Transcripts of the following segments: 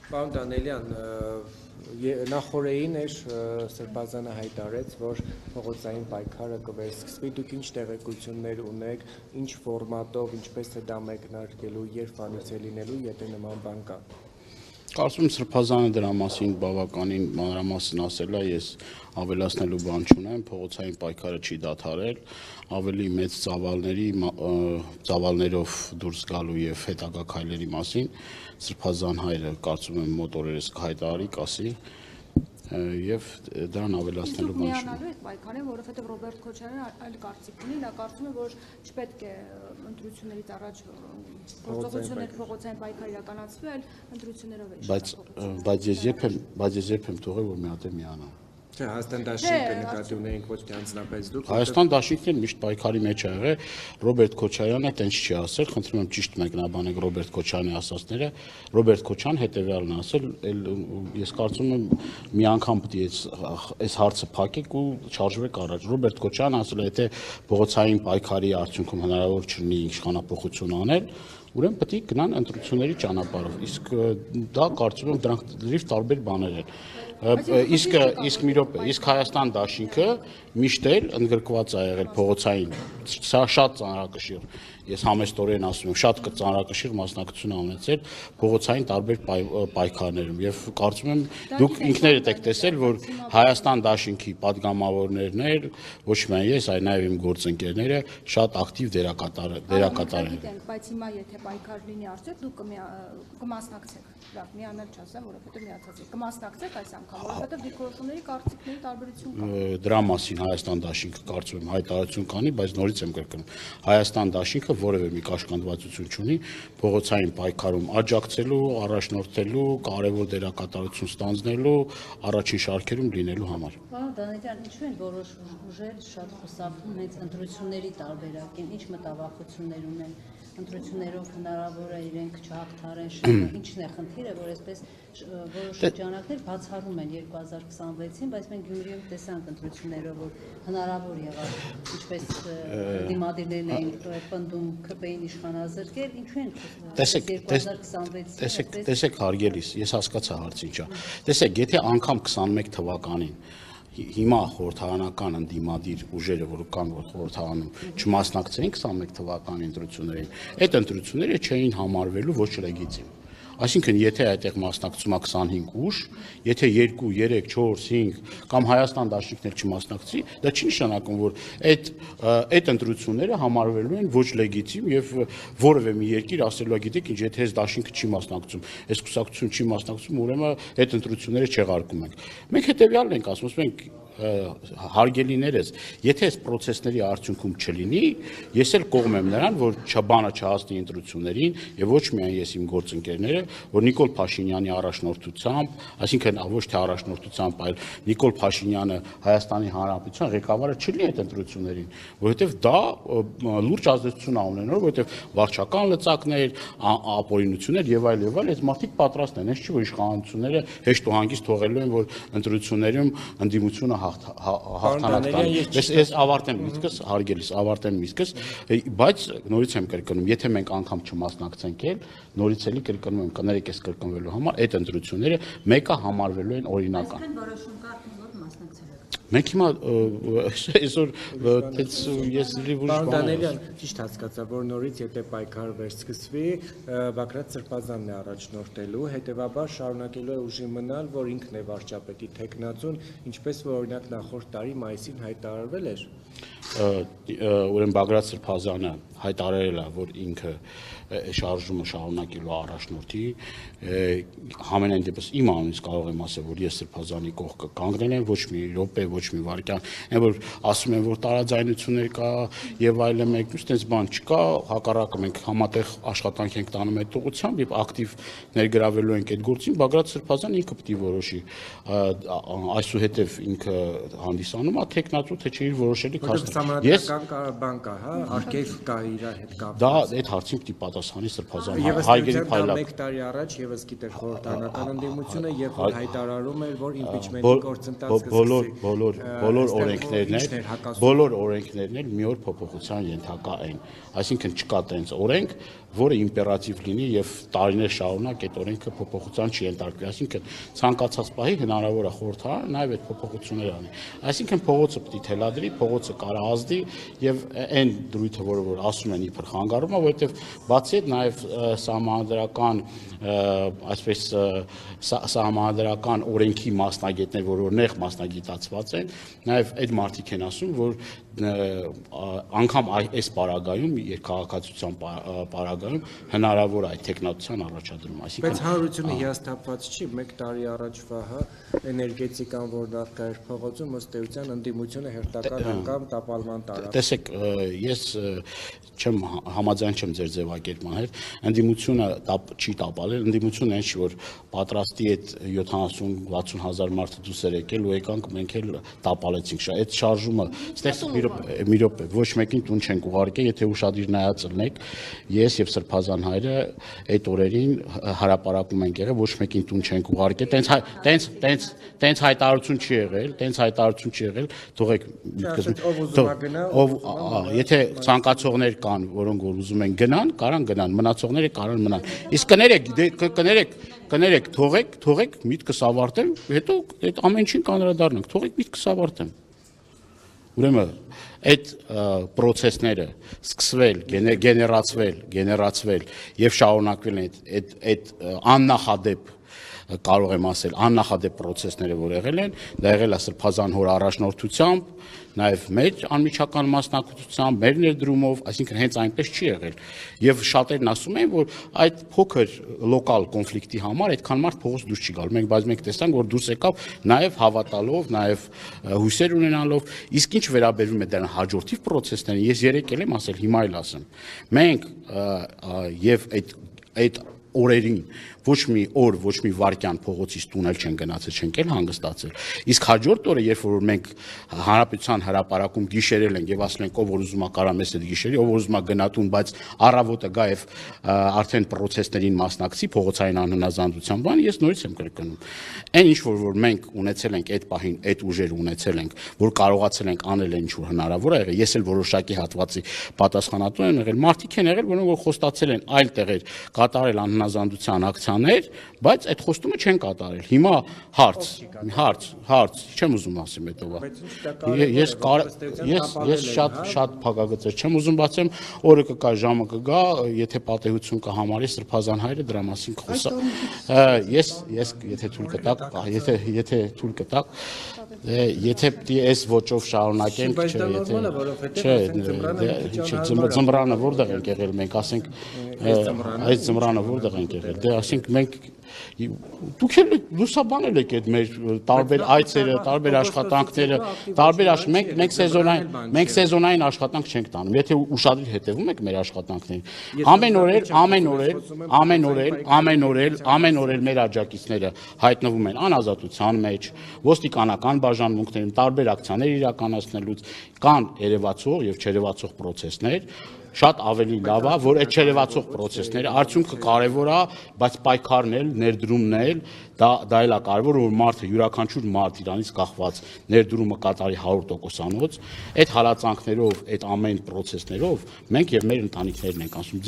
Պարոն Դանելյան, նախորդին էր Սրբազանը հայտարարեց, որ փողոցային պայքարը կվերսկսվի, դուք ինչ տեղեկություններ ունեք, ինչ ֆորմատով, ինչպես է դա մեկնարկելու, երբ անից է լինելու, եթե նման բան կա։ Կարծում եմ Սրբազանը դրա մասին բավականին մանրամասն ասել է, ես ավելացնելու բան չունեմ, փողոցային պայքարը չի դադարել, ավելի մեծ ծավալներով դուրս գալու եւ հետագա քայլերի մասին Սրբազան հայրը կարծում եմ մոտ օրերս կհայտարարի, կասի եւ դրան ավելացնելու բան չունեմ։ Միանալու է պայքարին, որովհետեւ Ռոբերտ Քոչարյանը այլ կարծիք ունի, նա կարծում է, որ չպետք է ընտրություններից առաջ գործողություններ փողոցային պայքար իրականացվի, այլ ընտրություններով է։ Բայց ես երբեմ թողել, որ մի հատ է միանա։ Չէ, Հայաստան դաշինքը նկատի ունենք ոչ թե անձնապես դուք։ Հայաստան դաշինքն միշտ պայքարի մեջ ա եղել, Ռոբերտ Քոչարյանը տենց չի ասել, խնդրում եմ ճիշտ մեկնաբանեք Ռոբերտ Քոչարյանի ասածները, Ռոբերտ Քոչարյանը հետեւյալն է ասել, ես կարծում եմ մի անգամ պետք է այս հարցը փակեք ու շարժվեք առաջ։ Ռոբերտ Քոչարյանը ասել է, եթե փողոցային պայքարի արդյունքում հնարավոր չլինի իշխանապողություն անել, ուրեմն պետք է գնան ընտրությունների ճանապարհով, իսկ դա կարծում եմ դրանք լրիվ տարբեր բաներ են։ Իսկ մի րոպե, իսկ Հայաստան դաշինքը միշտ էլ ընդգրկված է եղել փողոցային, սա շատ ծանրակշիռ, ես համեստորեն ասում եմ, շատ ծանրակշիռ մասնակցություն ունեցել փողոցային տարբեր պայքարներում եւ կարծում եմ դուք ինքներդ եք տեսել, որ Հայաստան դաշինքի падգամավորներն էլ ոչ միայն ես, այլ նաեւ իմ գործընկերները շատ ակտիվ դերակատար են։ Բայց հիմա եթե պայքար լինի արդյոք դուք կմասնակցեք։ Լավ, միանալ չասեմ, որովհետեւ միացած եք։ Կմասնակցեք այս անգամ, որովհետեւ դիքորոշումների կարծիքների տարբերություն կա։ Դրա մասին Հայաստան դաշինքը կարծում եմ հայտարարություն կանի, բայց նորից եմ կրկնում, Հայաստան դաշինքը որևէ մի կաշկանդվածություն չունի փողոցային պայքարում աջակցելու, առաջնորդելու, կարևոր դերակատարություն ստանձնելու, առաջին շարքերում լինելու համար։ Պարոն Դանելյան, ինչու են որոշ ուժեր շատ խուսափում հենց ընտրությունների տարբերակին, ինչ մտավախություններ ունեն, ընտրություններով հնարավոր է իրենք չհաղթարեն, ինչն է խնդիրը, որ այսպես որոշ շրջանակներ բացառում են 2026-ին, բայց մենք Գյումրիում տեսանք ընտրություններով, որ հնարավոր եղավ, ինչպես դիմադիրներն էին պնդում ԿՊ-ին իշխանազրկել, ինչու են 2026-ին։ Տեսեք հարգելիս, ես հասկացա հարցը ինչա։ Տեսեք, եթե անգամ 21 թվականին հիմա խորհրդարանական ընդդիմադիր ուժերը, որ կան խորհրդարանում, չմասնակցեին 21 թվականի ընտրություններին, այդ ընտրությունները չէին համարվելու ոչ լեգիտիմ։ Այսինքն, եթե այդտեղ մասնակցում է 25 ուժ, եթե 2, 3, 4, 5 կամ Հայաստան դաշինքն էլ չմասնակցի, դա չի նշանակում, որ այդ ընտրությունները համարվելու են ոչ լեգիտիմ եւ որևէ մի երկիր ասելու է, գիտեք ինչ, եթե այս դաշինքը չի մասնակցում, այս կուսակցությունը չի մասնակցում, ուրեմն այդ ընտրությունները չեղարկում ենք։ Մենք հետեւյալն ենք ասում, մենք հարգելիներս, եթե այս process-ների արդյունքում չլինի, ես էլ կողմ եմ նրան, որ չբանը չհասնի ընտրություններին եւ ոչ միայն ես իմ գործընկերները, որ Նիկոլ Փաշինյանի առաջնորդությամբ, այսինքն ոչ թե առաջնորդությամբ, այլ Նիկոլ Փաշինյանը Հայաստանի Հանրապետության ղեկավարը չլինի այդ ընտրություններին, որովհետեւ դա լուրջ ազդեցություն է ունենալու, որովհետեւ վարչական լծակներ, ապօրինություններ եւ այլ, այս մարդիկ պատրաստ են, այս չի որ իշխանությունները հեշտ ու հանգիստ թողելու են, որ ընտրություններում ընդդիմությունը հաղթանակ տան։ Ես ավարտեմ միտքս, հարգելիս, ավարտեմ միտքս, բայց նորից եմ կրկնում, եթե մենք անգամ չմասնակցենք էլ, նորից էլի կրկնում եմ, կներեք ես կրկնվելու համար, այդ ընտրությունները մեկը համարվելու են օրինական։ Այսինքն որոշում կա, որ մասնակցել եք։ Մենք հիմա այսօր ես Պարոն Դանելյան, ճիշտ հասկացա, որ նորից եթե պայքարը վերսկսվի, Բագրատ Սրբազանն է առաջնորդելու, հետևաբար շարունակելու է ուժի մնալ, որ ինքն է վարչապետի թեկնածուն, ինչպես որ օրինակ նախորդ տարի մայիսին հայտարարվել էր։ Ուրեմն Բագրատ Սրբազանը հայտարարել է, որ ինքը շարժումը շարունակելու առաջնորդի, համենայն դեպս իմ անունից կարող եմ ասել, որ ես Սրբազանի կողքը կանգնել եմ, ոչ մի րոպե, ոչ մի վայրկյան, այն որ ասում են, որ տարաձայնություններ կա եւ այլն, մեկուց տես բան չկա, հակառակը մենք համատեղ աշխատանք ենք տանում այդ ուղղությամբ եւ ակտիվ ներգրավելու ենք այդ գործին, Բագրատ Սրբազանը ինքը պետք է որոշի, այսուհետեւ ինքը հանդիսանում է թեկնածու, թե չէ իր որոշելի բան կա, հա, արգելք կա իր հետ կապված։ Դա այդ հարցին պետք է պատասխանի Սրբազանը, հայգերի փայլակ։ Եվ տարի առաջ եւս գիտեր խորհրդարանական ընդդիմությունը, երբ որ հայտարարում էր, որ իմպիչմենտի գործընթաց բոլոր օրենքներն էլ մի օր փոփոխության ենթակա են։ Այսինքն չկա տենց օրենք, որը իմպերատիվ լինի եւ տարիներ շարունակ այդ օրենքը փոփոխության չի ենթարկվի, այսինքն ցանկացած պահի հնարավոր է խորհրդարանը նաեւ այդ փոփոխություններ անի, այսինքն փողոցը պետք է թելադրի, փողոցը կարա ազդի եւ այն դրույթը, որ ասում են իբր խանգարում է, որովհետեւ բացի այդ նաեւ սահմանադրական այսպես սահմանադրական օրենքի մասնագետներ, որ նեղ մասնագիտացված են, նաեւ այդ մարդիկ են ասում, որ անգամ այս պարագայում երկհաղաքացիության պարագայում հնարավոր է այդ տեխնատության առաջադրումը, այսինքն բայց հանրությունը հիասթափված չի 1 տարի առաջվա էներգետիկան, որ նախկա էր փողոցում, ըստ էության ընդդիմությունը հերթական անգամ տապալման տարավ։ Տեսեք, ես համաձայն չեմ ձեր ձևակերպման հետ, ընդդիմությունը չի տապալել, ընդդիմությունը այն չի, որ պատրաստի այդ 70-60 հազար մարդը դուրս էր եկել ու եկանք մենք էլ տապալեցինք, այդ շարժումը, մի րոպե, ոչ մեկին տուն չենք ուղարկել, եթե ուշադիր նայած ելնեք, ես եւ Սրբազան հայրը այդ օրերին հրապարակում ենք եղել, ոչ մեկին տուն չենք ուղարկել, տենց հայտարարություն չի եղել, թողեք եթե ցանկացողներ կան, որոնք որ ուզում են գնան, կարան գնան, մնացողները կարան մնան։ Իսկ կներեք, թողեք միտքս ավարտեմ, հետո այդ ամեն ինչին կանրադառնանք, թողեք միտքս ավարտեմ։ Ուրեմն այդ process-ները սկսվել, գեներացվել եւ շարունակվել այդ աննախադեպ կարող եմ ասել աննախադեպ process-ները, որ եղել են, դա եղել է Սրբազան հոր առաջնորդությամբ, նաև մեր անմիջական մասնակցությամբ, մեր ներդրումով, այսինքն հենց այնպես չի եղել։ Եվ շատերն ասում են, որ այդ փոքր լոկալ կոնֆլիկտի համար այդքան մարդ փողոց դուրս չի գալ։ Մենք տեսանք, որ դուրս եկավ նաև հավատալով, նաև հույսեր ունենալով, իսկ ինչ վերաբերվում է դրան հաջորդիվ process-ներին, ես երեկ եմ ասել, հիմա էլ ասեմ։ Մենք եւ այդ օրերին ոչ մի օր, ոչ մի վարքյան փողոցից տունել չեն գնացել, չենք էլ հանգստացել։ Իսկ հաջորդ օրը, երբ որ մենք հանրապետության հրապարակում գիշերել ենք եւ ասել ենք, ով որ ուզում է կարա մեզ հետ գիշերի, ով որ ուզում է գնա տուն, բայց առավոտը գա եւ արդեն process-ներին մասնակցի, փողոցային անհնազանդության բան, ես նորից եմ կրկնում։ Այն ինչ որ մենք ունեցել ենք այդ պահին, այդ ուժերը ունեցել ենք, որ կարողացել ենք անել այն ինչ որ հնարավոր է եղել, ես էլ որոշակի հատվածի պատասխանատու եմ եղել, մարդիկ են եղել, որոնք որ խոստացել են այլ տեղեր կատարել անհնազանդության ակցիաներ, բայց այդ խոստումը չեն կատարել։ Հիմա հարց, չեմ ուզում ասեմ հետո։ Ես շատ փակագծեր չեմ ուզում բացեմ, օրը կգա, ժամը կգա, եթե պատեհություն կհամարի Սրբազան հայրը դրա մասին կխոսա։ Ես եթե թույլ կտակ, եթե պիտի այս ոճով շարունակենք, ձմռանը որտեղ ենք եղել մենք, ասենք այս ձմռանը որտեղ ենք եղել, դե ասենք մենք դուք էլ լուսաբանել եք այդ մեր տարբեր այցերը, տարբեր աշխատանքները, մենք սեզոնային աշխատանք չենք տանում, եթե ուշադիր հետևում եք մեր աշխատանքներին, ամեն օր մեր աջակիցները հայտնվում են անազատության մեջ, ոստիկանական բաժանմունքներում, տարբեր ակցիաներ իրականացնելուց, կան երևացող եւ չերևացող process-ներ, շատ ավելի լավ է, որ այդ չերևացող process-ները արդյունքը կարևոր է, բայց պայքարն էլ, ներդրումն էլ, դա էլ է կարևոր, որ մարդը յուրաքանչյուր մարդ իրանից կախված ներդրումը կատարի 100%-անոց, այդ հալածանքներով, այդ ամեն process-ներով մենք եւ մեր ընտանիքներն ենք ասում,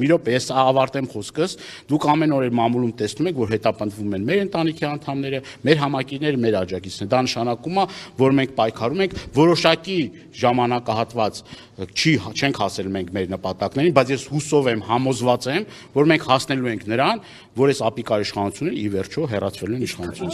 մի րոպե ես ավարտեմ խոսքս, դուք ամեն օր մամուլում տեսնում եք, որ հետապնդվում են մեր ընտանիքի անդամները, մեր համակիները, մեր աջակիցները, դա նշանակում է, որ մենք պայքարում ենք, որոշակի ժամանակահատված չենք հասել մենք մեր նպատակներին, բայց ես հուսով եմ, համոզված եմ, որ մենք հասնելու ենք նրան, որ այս ապիկար իշխանությունները ի վերջո հեռացվելու են իշխանությունից։